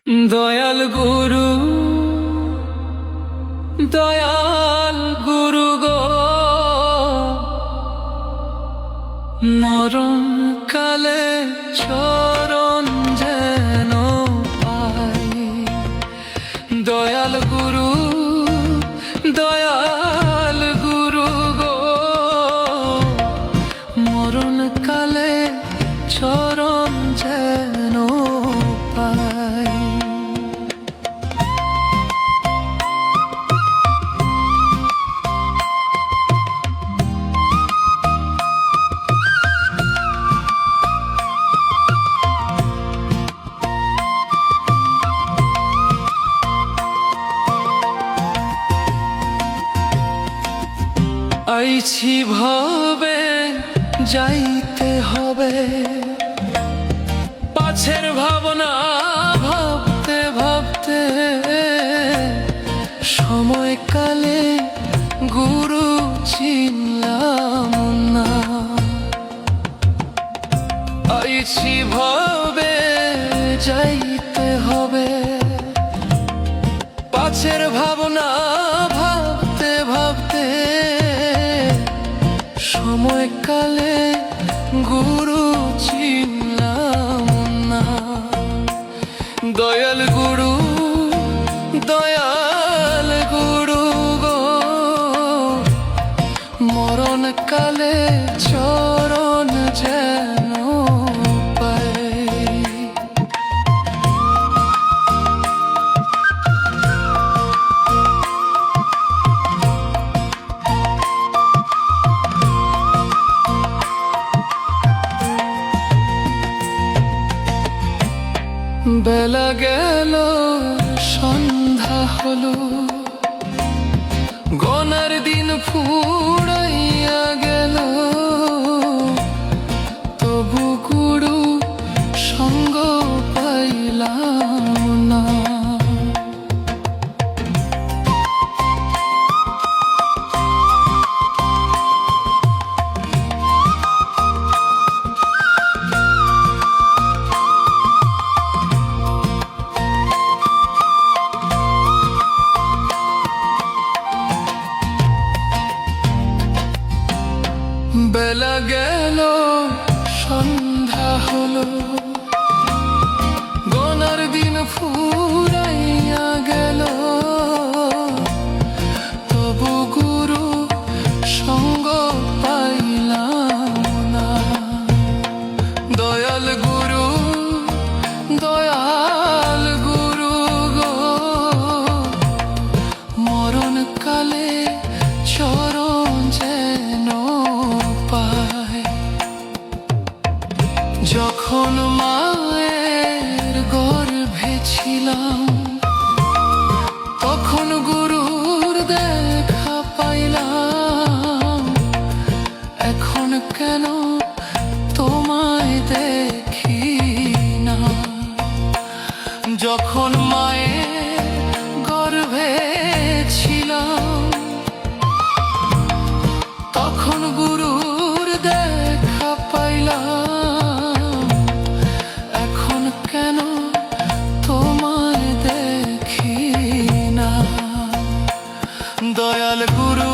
দয়াল গুরু, দয়াল গুরু গো, মরণ কালে চরণ যেন পাই। দয়াল গুরু, দয়াল গুরু গো, মরণ কালে চরণ যেন পাই। আইছি ভবে যাইতে হবে, পাছের ভাবনা ভাবতে ভাবতে সময়কালে গুরু চিনলাম না। আইছি ভবে যাইতে হবে, পাছের ভাবনা ভাবতে ভাবতে সময়কালে গুরু চিনলাম না। দয়াল গুরু, দয়াল গুরু গো, মরণ কালে চরণ যেন পাই। বেলা গেল সন্ধ্যা হলো, গনার দিন ফুরাইয়া গেল, তবু গুরু সঙ্গ পাইলাম না। বেলা গেল সন্ধ্যা হলো, গনার দিন ফুরাইয়া গেল, তবু গুরু সঙ্গ পাইলাম না। দয়াল গুরু, দয়াল গুরু গো, মরণ কালে চরণ যেন পাই। যখন মায়ের গর্ভে ছিলাম, তখন গুরুর দেখা পাইলাম, এখন কেন তোমায় দেখি না। যখন মায়ের গর্ভে ছিলাম, তখন গুরুর দেখা পাইলাম, এখন কেন তোমায় দেখি না। দয়াল গুরু,